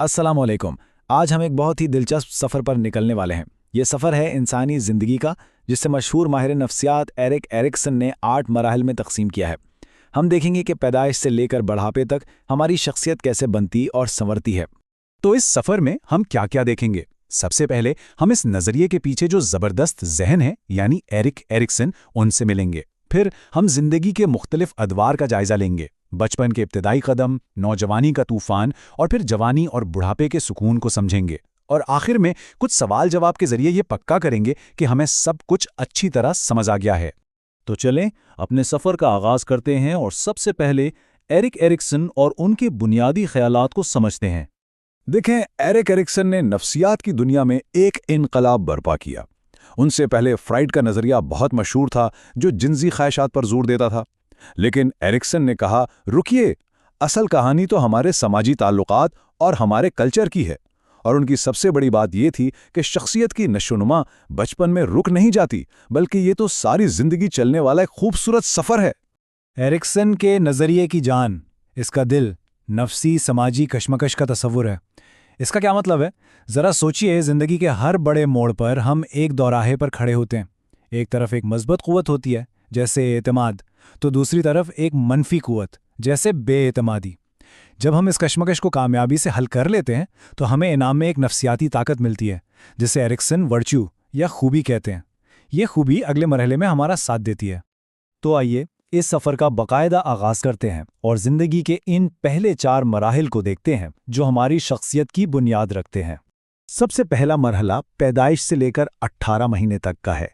अस्सलाम वालेकुम। आज हम एक बहुत ही दिलचस्प सफ़र पर निकलने वाले हैं। ये सफ़र है इंसानी ज़िंदगी का, जिसे मशहूर माहिर नफ्सियात एरिक एरिक्सन ने 8 मराहिल में तकसीम किया है। हम देखेंगे कि पैदाइश से लेकर बढ़ापे तक हमारी शख्सियत कैसे बनती और संवरती है। तो इस सफर में हम क्या क्या देखेंगे? सबसे पहले हम इस नजरिए के पीछे जो जबरदस्त जहन है यानी एरिक एरिक्सन, उनसे मिलेंगे। फिर हम जिंदगी के मुख्तलिफ अदवार का जायजा लेंगे, बचपन के इब्तिदाई कदम, नौजवानी का तूफान और फिर जवानी और बुढ़ापे के सुकून को समझेंगे। और आखिर में कुछ सवाल जवाब के जरिए ये पक्का करेंगे कि हमें सब कुछ अच्छी तरह समझ आ गया है। तो चलें अपने सफ़र का आगाज़ करते हैं और सबसे पहले एरिक एरिक्सन और उनके बुनियादी ख्यालात को समझते हैं। देखें, एरिक एरिक्सन ने नफ्सियात की दुनिया में एक इनकलाब बर्पा किया। उनसे पहले फ्राइड का नज़रिया बहुत मशहूर था, जो जिन्सी ख्वाहिशात पर जोर देता था। लेकिन एरिक्सन ने कहा, रुकिए, असल कहानी तो हमारे समाजी ताल्लुकात और हमारे कल्चर की है। और उनकी सबसे बड़ी बात यह थी कि शख्सियत की नशोनुमा बचपन में रुक नहीं जाती, बल्कि ये तो सारी जिंदगी चलने वाला एक खूबसूरत सफ़र है। एरिक्सन के नज़रिए की जान, इसका दिल, नफसी समाजी कशमकश का तस्वुर है। इसका क्या मतलब है? ज़रा सोचिए, ज़िंदगी के हर बड़े मोड़ पर हम एक दौराहे पर खड़े होते हैं। एक तरफ एक मजबूत क़ुव्वत होती है, जैसे एतमाद, तो दूसरी तरफ एक मनफी क़ुव्वत, जैसे बेएतमादी। जब हम इस कशमकश को कामयाबी से हल कर लेते हैं तो हमें इनाम में एक नफ्सियाती ताकत मिलती है, जिसे एरिक्सन वर्च्यू या खूबी कहते हैं। ये खूबी अगले मरहले में हमारा साथ देती है। तो आइए इस सफ़र का बाकायदा आगाज़ करते हैं और ज़िंदगी के इन पहले 4 मराहिल को देखते हैं जो हमारी शख्सियत की बुनियाद रखते हैं। सबसे पहला मरहला पैदाइश से लेकर 18 महीने तक का है।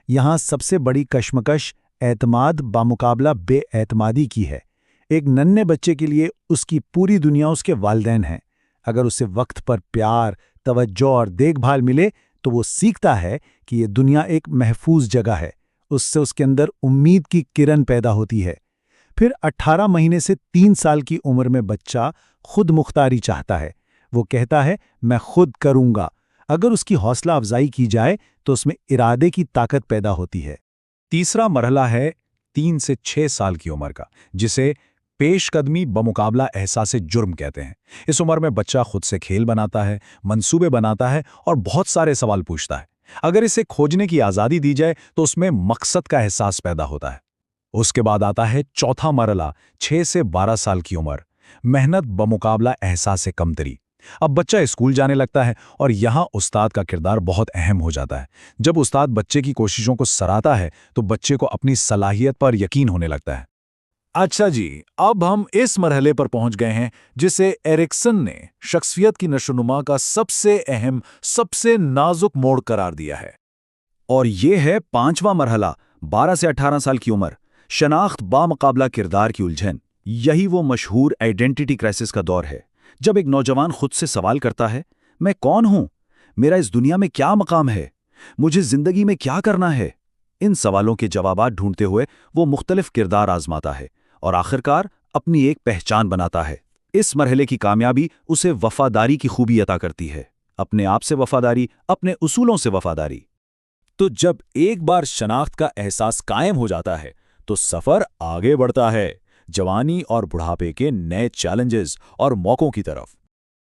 यहाँ सबसे बड़ी कशमकश एतमाद बामुकाबला बेएतमादी की है। एक नन्हे बच्चे के लिए उसकी पूरी दुनिया उसके वालिदैन हैं। अगर उसे वक्त पर प्यार, तवज्जो और देखभाल मिले तो वो सीखता है कि ये दुनिया एक महफूज जगह है। उससे उसके अंदर उम्मीद की किरण पैदा होती है। फिर 18 महीने से 3 साल की उम्र में बच्चा खुद मुख्तारी चाहता है। वो कहता है, मैं खुद करूंगा। अगर उसकी हौसला अफजाई की जाए तो उसमें इरादे की ताकत पैदा होती है। तीसरा मरहला है 3 से 6 साल की उम्र का, जिसे पेशकदमी बमुकाबला एहसास जुर्म कहते हैं। इस उम्र में बच्चा खुद से खेल बनाता है, मंसूबे बनाता है और बहुत सारे सवाल पूछता है। अगर इसे खोजने की आज़ादी दी जाए तो उसमें मकसद का एहसास पैदा होता है। उसके बाद आता है चौथा मरहला, 6 से 12 साल की उम्र, मेहनत बमुकाबला एहसास कमतरी। अब बच्चा स्कूल जाने लगता है और यहाँ उस्ताद का किरदार बहुत अहम हो जाता है। जब उस्ताद बच्चे की कोशिशों को सराहता है तो बच्चे को अपनी सलाहियत पर यकीन होने लगता है। अच्छा जी, अब हम इस मरहले पर पहुंच गए हैं जिसे एरिक्सन ने शख्सियत की नशोनुमा का सबसे अहम, सबसे नाजुक मोड़ करार दिया है। और ये है 5वां मरहला, 12 से 18 साल की उम्र, शनाख्त बामुकाबला किरदार की उलझन। यही वो मशहूर आइडेंटिटी क्राइसिस का दौर है, जब एक नौजवान खुद से सवाल करता है, मैं कौन हूं? मेरा इस दुनिया में क्या मकाम है? मुझे जिंदगी में क्या करना है? इन सवालों के जवाबात ढूंढते हुए वो मुख्तलिफ किरदार आजमाता है और आखिरकार अपनी एक पहचान बनाता है। इस मरहले की कामयाबी उसे वफादारी की खूबी अता करती है, अपने आप से वफादारी, अपने उसूलों से वफादारी। तो जब एक बार शनाख्त का एहसास कायम हो जाता है तो सफ़र आगे बढ़ता है, जवानी और बुढ़ापे के नए चैलेंजेस और मौक़ों की तरफ।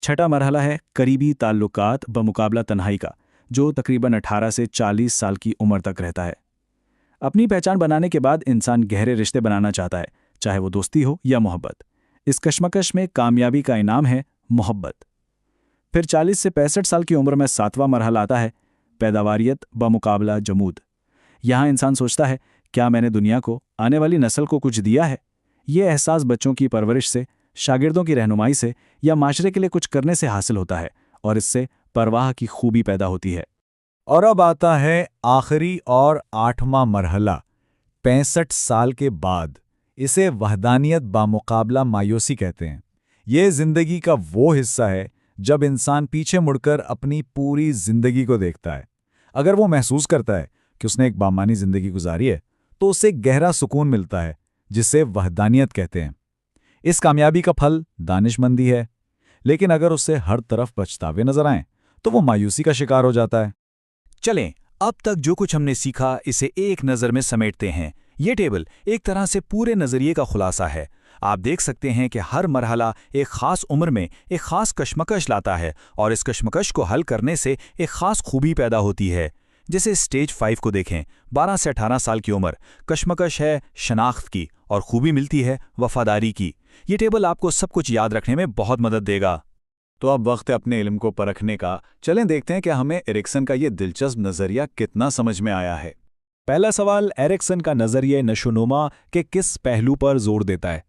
छठा मरहला है करीबी ताल्लुकात बमुकाबला तन्हाई का, जो तकरीबन 18 से 40 साल की उम्र तक रहता है। अपनी पहचान बनाने के बाद इंसान गहरे रिश्ते बनाना चाहता है, चाहे वो दोस्ती हो या मोहब्बत। इस कशमकश में कामयाबी का इनाम है मोहब्बत। फिर 40 से 65 साल की उम्र में 7वां मरहला आता है पैदावारियत बमुकाबला जमूद। यहाँ इंसान सोचता है, क्या मैंने दुनिया को, आने वाली नस्ल को कुछ दिया है? ये एहसास बच्चों की परवरिश से, शागिर्दों की रहनुमाई से या माशरे के लिए कुछ करने से हासिल होता है और इससे परवाह की खूबी पैदा होती है। और अब आता है आखिरी और 8वां मरहला, 65 साल के बाद। इसे वहदानियत बामुकाबला मायूसी कहते हैं। ये जिंदगी का वो हिस्सा है जब इंसान पीछे मुड़कर अपनी पूरी जिंदगी को देखता है। अगर वो महसूस करता है कि उसने एक बामानी जिंदगी गुजारी है तो उसे गहरा सुकून मिलता है, जिसे वहदानियत कहते हैं। इस कामयाबी का फल दानिशमंदी है, लेकिन अगर उसे हर तरफ पछतावे नजर आएं तो वो मायूसी का शिकार हो जाता है। चलें, अब तक जो कुछ हमने सीखा इसे एक नज़र में समेटते हैं। ये टेबल एक तरह से पूरे नज़रिए का खुलासा है। آپ دیکھ سکتے ہیں کہ ہر مرحلہ ایک خاص عمر میں ایک خاص کشمکش لاتا ہے اور اس کشمکش کو حل کرنے سے ایک خاص خوبی پیدا ہوتی ہے۔ جیسے سٹیج 5 کو دیکھیں، 12 سے 18 سال کی عمر، کشمکش ہے شناخت کی اور خوبی ملتی ہے وفاداری کی۔ یہ ٹیبل آپ کو سب کچھ یاد رکھنے میں بہت مدد دے گا۔ تو اب وقت ہے اپنے علم کو پرکھنے کا۔ چلیں دیکھتے ہیں کہ ہمیں ایرکسن کا یہ دلچسپ نظریہ کتنا سمجھ میں آیا ہے۔ پہلا سوال، ایرکسن کا نظریہ نشوونما کے کس پہلو پر زور دیتا ہے؟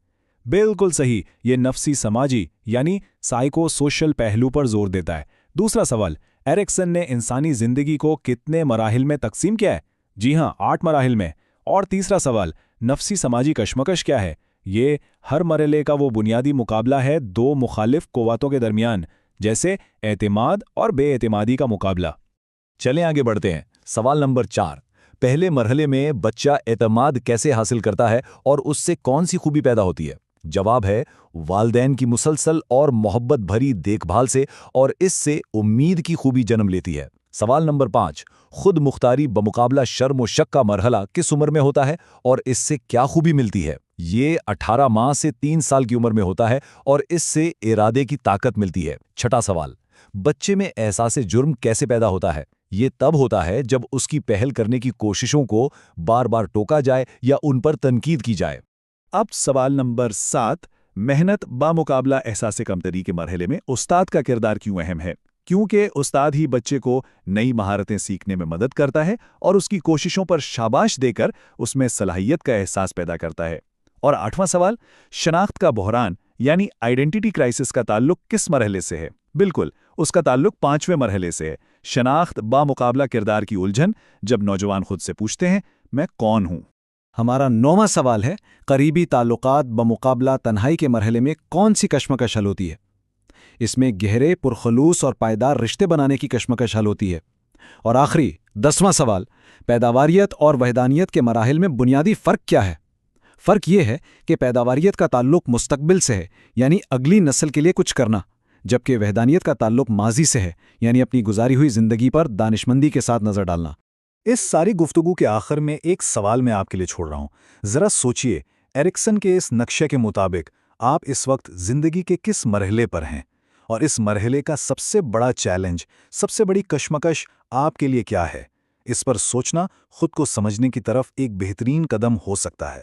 بالکل صحیح، یہ نفسی سماجی یعنی سائیکو سوشل پہلو پر زور دیتا ہے۔ دوسرا سوال، ایرکسن نے انسانی زندگی کو کتنے مراحل میں تقسیم کیا ہے؟ جی ہاں، 8 مراحل میں۔ اور تیسرا سوال، نفسی سماجی کشمکش کیا ہے؟ یہ ہر مرحلے کا وہ بنیادی مقابلہ ہے 2 مخالف قوتوں کے درمیان، جیسے اعتماد اور بے اعتمادی کا مقابلہ۔ چلیں آگے بڑھتے ہیں۔ سوال نمبر 4، پہلے مرحلے میں بچہ اعتماد کیسے حاصل کرتا ہے اور اس سے کون سی خوبی پیدا ہوتی ہے؟ جواب ہے والدین کی مسلسل اور محبت بھری دیکھ بھال سے، اور اس سے امید کی خوبی جنم لیتی ہے۔ سوال نمبر 5، خود مختاری بمقابلہ شرم و شک کا مرحلہ کس عمر میں ہوتا ہے اور اس سے کیا خوبی ملتی ہے؟ یہ 18 ماہ سے 3 سال کی عمر میں ہوتا ہے اور اس سے ارادے کی طاقت ملتی ہے۔ چھٹا سوال، بچے میں احساس جرم کیسے پیدا ہوتا ہے؟ یہ تب ہوتا ہے جب اس کی پہل کرنے کی کوششوں کو بار بار ٹوکا جائے یا ان پر تنقید کی جائے۔ اب سوال نمبر 7، محنت بامقابلہ احساس کمتری کے مرحلے میں استاد کا کردار کیوں اہم ہے؟ کیونکہ استاد ہی بچے کو نئی مہارتیں سیکھنے میں مدد کرتا ہے اور اس کی کوششوں پر شاباش دے کر اس میں صلاحیت کا احساس پیدا کرتا ہے۔ اور 8واں سوال، شناخت کا بحران یعنی آئیڈینٹی کرائسس کا تعلق کس مرحلے سے ہے؟ بالکل، اس کا تعلق 5ویں مرحلے سے ہے۔ شناخت بامقابلہ کردار کی الجھن، جب نوجوان خود سے پوچھتے ہیں میں کون ہوں؟ ہمارا 9واں سوال ہے، قریبی تعلقات بمقابلہ تنہائی کے مرحلے میں کون سی کشمکش حل ہوتی ہے؟ اس میں گہرے پرخلوص اور پائیدار رشتے بنانے کی کشمکش حل ہوتی ہے۔ اور آخری 10واں سوال، پیداواریت اور وحدانیت کے مراحل میں بنیادی فرق کیا ہے؟ فرق یہ ہے کہ پیداواریت کا تعلق مستقبل سے ہے، یعنی اگلی نسل کے لیے کچھ کرنا، جبکہ وحدانیت کا تعلق ماضی سے ہے، یعنی اپنی گزاری ہوئی زندگی پر دانشمندی کے ساتھ نظر ڈالنا۔ اس ساری گفتگو کے آخر میں ایک سوال میں آپ کے لیے چھوڑ رہا ہوں۔ ذرا سوچئے، ایرکسن کے اس نقشے کے مطابق آپ اس وقت زندگی کے کس مرحلے پر ہیں؟ اور اس مرحلے کا سب سے بڑا چیلنج، سب سے بڑی کشمکش آپ کے لیے کیا ہے؟ اس پر سوچنا خود کو سمجھنے کی طرف ایک بہترین قدم ہو سکتا ہے۔